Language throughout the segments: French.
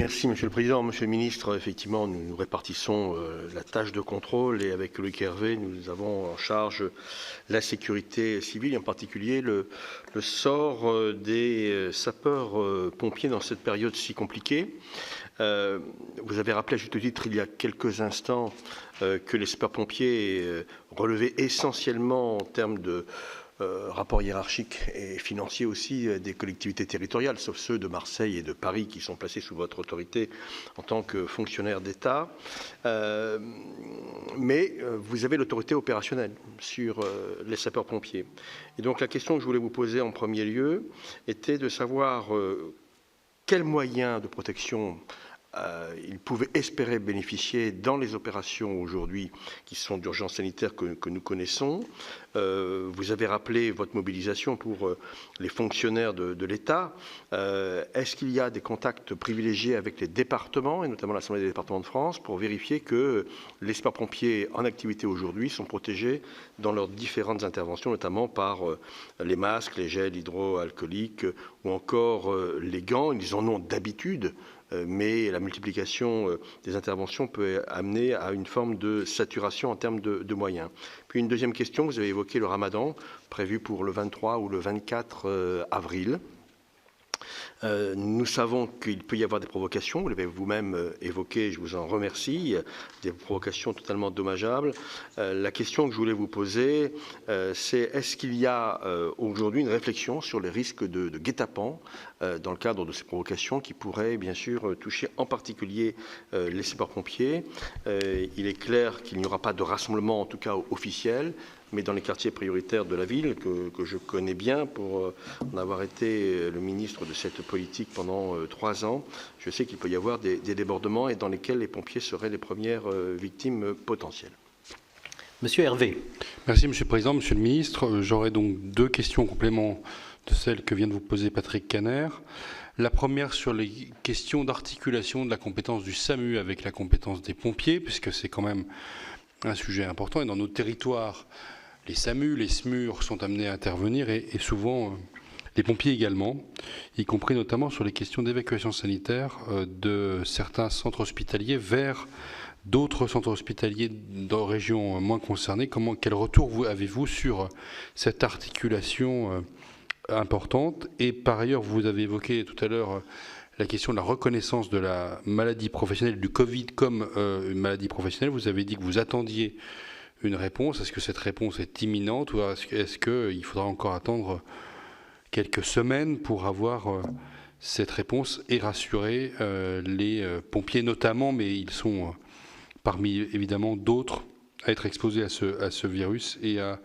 Merci Monsieur le Président. Monsieur le Ministre, effectivement, nous répartissons la tâche de contrôle et avec Loïc Hervé, nous avons en charge la sécurité civile et en particulier le sort des sapeurs-pompiers dans cette période si compliquée. Vous avez rappelé à juste titre il y a quelques instants que les sapeurs-pompiers relevaient essentiellement en termes de rapport hiérarchique et financier aussi des collectivités territoriales, sauf ceux de Marseille et de Paris qui sont placés sous votre autorité en tant que fonctionnaires d'État. Mais vous avez l'autorité opérationnelle sur les sapeurs-pompiers. Et donc la question que je voulais vous poser en premier lieu était de savoir quels moyens de protection ils pouvaient espérer bénéficier dans les opérations aujourd'hui qui sont d'urgence sanitaire que nous connaissons. Vous avez rappelé votre mobilisation pour les fonctionnaires de l'État. Est-ce qu'il y a des contacts privilégiés avec les départements, et notamment l'Assemblée des départements de France, pour vérifier que les sapeurs-pompiers en activité aujourd'hui sont protégés dans leurs différentes interventions, notamment par les masques, les gels hydroalcooliques ou encore les gants. Ils en ont d'habitude, mais la multiplication des interventions peut amener à une forme de saturation en termes de moyens. Puis une deuxième question, vous avez évoqué le ramadan, prévu pour le 23 ou le 24 avril. Nous savons qu'il peut y avoir des provocations, vous l'avez vous-même évoqué, je vous en remercie, des provocations totalement dommageables. La question que je voulais vous poser, c'est est-ce qu'il y a aujourd'hui une réflexion sur les risques de guet-apens dans le cadre de ces provocations qui pourraient bien sûr toucher en particulier les sapeurs-pompiers. Il est clair qu'il n'y aura pas de rassemblement, en tout cas officiel, mais dans les quartiers prioritaires de la ville, que je connais bien pour en avoir été le ministre de cette politique pendant 3 ans, je sais qu'il peut y avoir des débordements et dans lesquels les pompiers seraient les premières victimes potentielles. Monsieur Hervé. Merci Monsieur le Président, Monsieur le Ministre. J'aurais donc 2 questions en complément de celles que vient de vous poser Patrick Kanner. La première sur les questions d'articulation de la compétence du SAMU avec la compétence des pompiers, puisque c'est quand même un sujet important. Et dans nos territoires, les SAMU, les SMUR sont amenés à intervenir et souvent les pompiers également, y compris notamment sur les questions d'évacuation sanitaire de certains centres hospitaliers vers d'autres centres hospitaliers de régions moins concernées. Quel retour avez-vous sur cette articulation importante? Et par ailleurs, vous avez évoqué tout à l'heure la question de la reconnaissance de la maladie professionnelle, du Covid comme une maladie professionnelle. Vous avez dit que vous attendiez une réponse. Est-ce que cette réponse est imminente ou est-ce qu'il faudra encore attendre quelques semaines pour avoir cette réponse et rassurer les pompiers notamment, mais ils sont parmi évidemment d'autres à être exposés à ce virus et à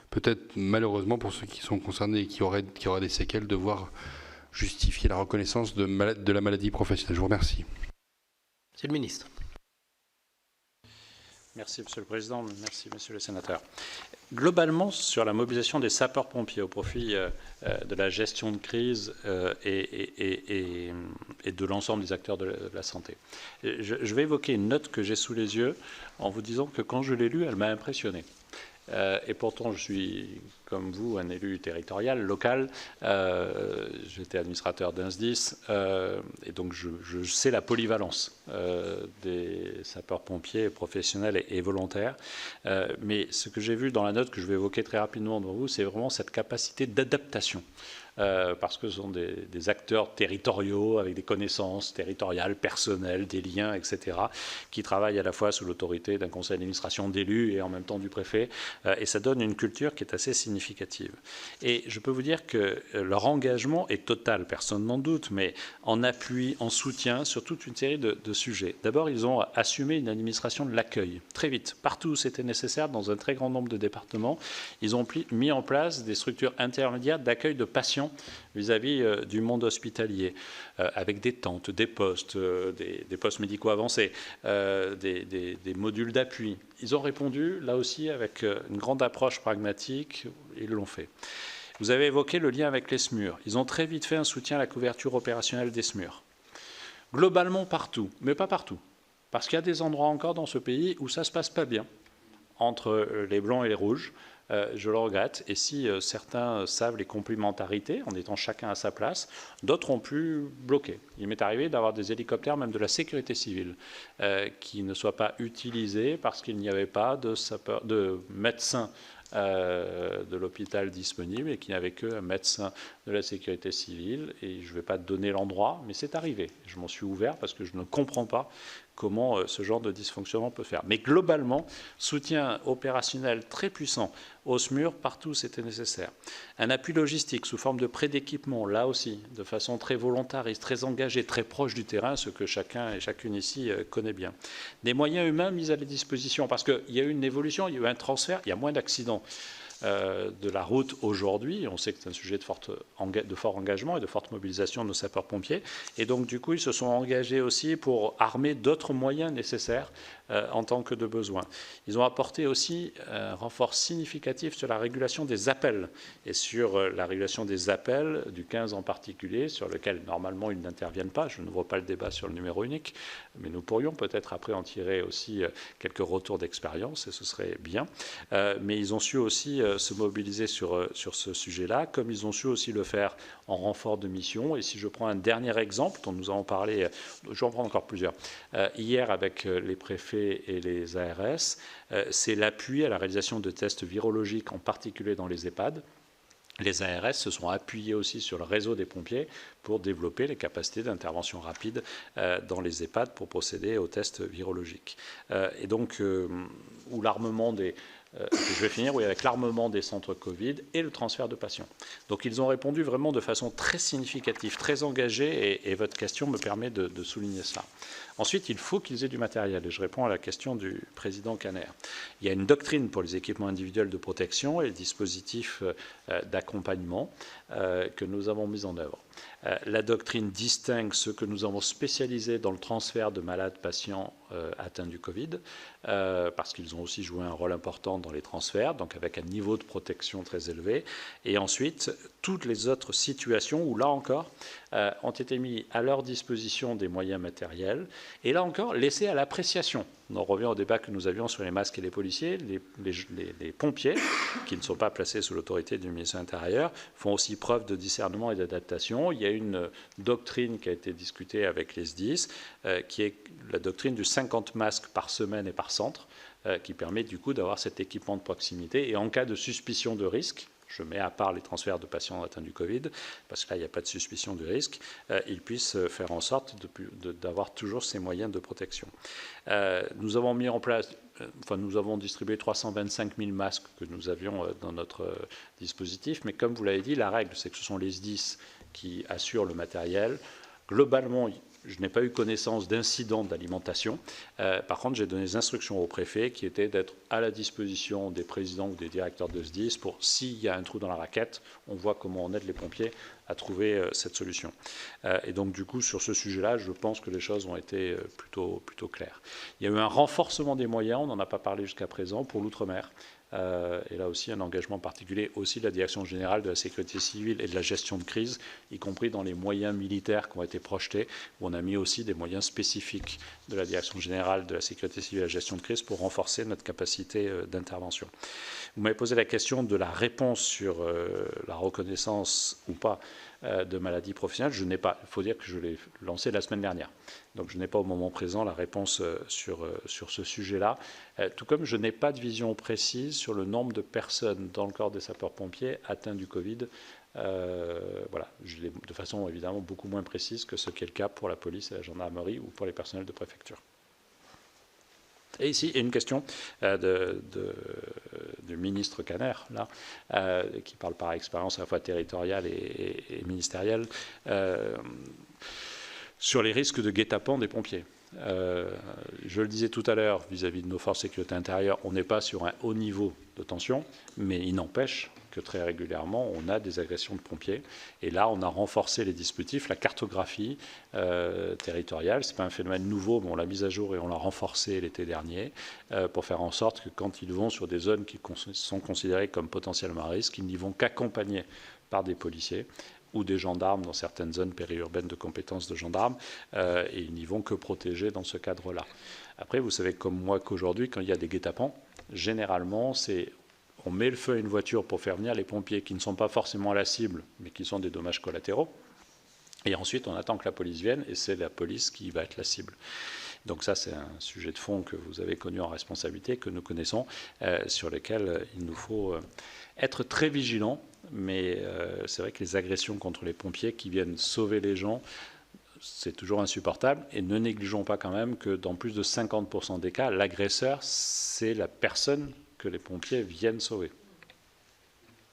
peut-être malheureusement pour ceux qui sont concernés et qui auraient des séquelles devoir justifier la reconnaissance de la maladie professionnelle. Je vous remercie. Monsieur le Ministre. Merci Monsieur le Président, merci Monsieur le Sénateur. Globalement, sur la mobilisation des sapeurs-pompiers au profit de la gestion de crise et de l'ensemble des acteurs de la santé, je vais évoquer une note que j'ai sous les yeux en vous disant que quand je l'ai lue, elle m'a impressionné. Et pourtant, je suis, comme vous, un élu territorial, local. J'étais administrateur d'un SDIS, et donc je sais la polyvalence des sapeurs-pompiers professionnels et volontaires. Mais ce que j'ai vu dans la note que je vais évoquer très rapidement devant vous, c'est vraiment cette capacité d'adaptation. Parce que ce sont des acteurs territoriaux avec des connaissances territoriales, personnelles, des liens, etc., qui travaillent à la fois sous l'autorité d'un conseil d'administration d'élus et en même temps du préfet. Et ça donne une culture qui est assez significative. Et je peux vous dire que leur engagement est total, personne n'en doute, mais en appui, en soutien sur toute une série de sujets. D'abord, ils ont assumé une administration de l'accueil, très vite. Partout où c'était nécessaire, dans un très grand nombre de départements, ils ont mis en place des structures intermédiaires d'accueil de patients vis-à-vis du monde hospitalier, avec des tentes, des postes, des postes médicaux avancés, des modules d'appui. Ils ont répondu, là aussi, avec une grande approche pragmatique, ils l'ont fait. Vous avez évoqué le lien avec les SMUR. Ils ont très vite fait un soutien à la couverture opérationnelle des SMUR. Globalement partout, mais pas partout. Parce qu'il y a des endroits encore dans ce pays où ça ne se passe pas bien entre les blancs et les rouges. Je le regrette. Et si certains savent les complémentarités, en étant chacun à sa place, d'autres ont pu bloquer. Il m'est arrivé d'avoir des hélicoptères, même de la sécurité civile, qui ne soient pas utilisés parce qu'il n'y avait pas de médecins de l'hôpital disponible et qu'il n'y avait qu'un médecin de la sécurité civile. Et je ne vais pas donner l'endroit, mais c'est arrivé. Je m'en suis ouvert parce que je ne comprends pas comment ce genre de dysfonctionnement peut faire. Mais globalement, soutien opérationnel très puissant au SMUR, partout c'était nécessaire. Un appui logistique sous forme de prêt d'équipement, là aussi, de façon très volontariste, très engagée, très proche du terrain, ce que chacun et chacune ici connaît bien. Des moyens humains mis à la disposition, parce qu'il y a eu une évolution, il y a eu un transfert, il y a moins d'accidents de la route aujourd'hui. On sait que c'est un sujet de fort engagement et de forte mobilisation de nos sapeurs-pompiers. Et donc, du coup, ils se sont engagés aussi pour armer d'autres moyens nécessaires en tant que de besoin. Ils ont apporté aussi un renfort significatif sur la régulation des appels et sur la régulation des appels du 15 en particulier, sur lequel normalement ils n'interviennent pas. Je ne vois pas le débat sur le numéro unique, mais nous pourrions peut-être après en tirer aussi quelques retours d'expérience et ce serait bien. Mais ils ont su aussi se mobiliser sur ce sujet-là, comme ils ont su aussi le faire en renfort de mission. Et si je prends un dernier exemple dont nous avons parlé, je vais en prendre encore plusieurs, hier avec les préfets et les ARS, c'est l'appui à la réalisation de tests virologiques, en particulier dans les EHPAD. Les ARS se sont appuyés aussi sur le réseau des pompiers pour développer les capacités d'intervention rapide dans les EHPAD pour procéder aux tests virologiques. Et donc, où l'armement des... je vais finir avec l'armement des centres Covid et le transfert de patients. Donc ils ont répondu vraiment de façon très significative, très engagée, et votre question me permet de souligner cela. Ensuite, il faut qu'ils aient du matériel, et je réponds à la question du président Caner. Il y a une doctrine pour les équipements individuels de protection et les dispositifs d'accompagnement que nous avons mis en œuvre. La doctrine distingue ceux que nous avons spécialisés dans le transfert de malades patients atteints du Covid, parce qu'ils ont aussi joué un rôle important dans les transferts, donc avec un niveau de protection très élevé. Et ensuite, toutes les autres situations où, là encore, ont été mis à leur disposition des moyens matériels, et là encore, laissés à l'appréciation. On revient au débat que nous avions sur les masques et les policiers. Les pompiers, qui ne sont pas placés sous l'autorité du ministère de l'Intérieur, font aussi preuve de discernement et d'adaptation. Il y a une doctrine qui a été discutée avec les SDIS, qui est la doctrine du 50 masques par semaine et par centre, qui permet du coup d'avoir cet équipement de proximité. Et en cas de suspicion de risque, je mets à part les transferts de patients atteints du Covid, parce que là, il n'y a pas de suspicion de risque, ils puissent faire en sorte d'avoir toujours ces moyens de protection. Nous avons mis en place, nous avons distribué 325 000 masques que nous avions dans notre dispositif, mais comme vous l'avez dit, la règle, c'est que ce sont les SDIS qui assurent le matériel. Globalement, je n'ai pas eu connaissance d'incidents d'alimentation. Par contre, j'ai donné des instructions au préfet qui étaient d'être à la disposition des présidents ou des directeurs de SDIS pour, s'il y a un trou dans la raquette, on voit comment on aide les pompiers à trouver cette solution. Et donc, du coup, sur ce sujet-là, je pense que les choses ont été plutôt claires. Il y a eu un renforcement des moyens, on n'en a pas parlé jusqu'à présent, pour l'outre-mer. Et là aussi, un engagement particulier aussi de la Direction générale de la sécurité civile et de la gestion de crise, y compris dans les moyens militaires qui ont été projetés, où on a mis aussi des moyens spécifiques de la Direction générale de la sécurité civile et de la gestion de crise pour renforcer notre capacité d'intervention. Vous m'avez posé la question de la réponse sur la reconnaissance ou pas de maladies professionnelles. Je n'ai pas, il faut dire que je l'ai lancé la semaine dernière. Donc je n'ai pas au moment présent la réponse sur ce sujet-là, tout comme je n'ai pas de vision précise sur le nombre de personnes dans le corps des sapeurs-pompiers atteints du Covid. Voilà, je l'ai de façon évidemment beaucoup moins précise que ce qui est le cas pour la police et la gendarmerie ou pour les personnels de préfecture. Et ici, il y a une question du ministre Caner, là, qui parle par expérience à la fois territoriale et ministérielle, sur les risques de guet-apens des pompiers. Je le disais tout à l'heure, vis-à-vis de nos forces de sécurité intérieure, on n'est pas sur un haut niveau de tension, mais il n'empêche que très régulièrement, on a des agressions de pompiers. Et là, on a renforcé les dispositifs, la cartographie territoriale. Ce n'est pas un phénomène nouveau, mais on l'a mise à jour et on l'a renforcé l'été dernier pour faire en sorte que quand ils vont sur des zones qui sont considérées comme potentiellement à risque, ils n'y vont qu'accompagnés par des policiers ou des gendarmes dans certaines zones périurbaines de compétences de gendarmes, et ils n'y vont que protégés dans ce cadre-là. Après, vous savez comme moi qu'aujourd'hui, quand il y a des guet-apens, généralement, on met le feu à une voiture pour faire venir les pompiers qui ne sont pas forcément la cible, mais qui sont des dommages collatéraux. Et ensuite, on attend que la police vienne, et c'est la police qui va être la cible. Donc ça, c'est un sujet de fond que vous avez connu en responsabilité, que nous connaissons, sur lequel il nous faut être très vigilants. Mais c'est vrai que les agressions contre les pompiers qui viennent sauver les gens, c'est toujours insupportable. Et ne négligeons pas quand même que dans plus de 50% des cas, l'agresseur, c'est la personne que les pompiers viennent sauver.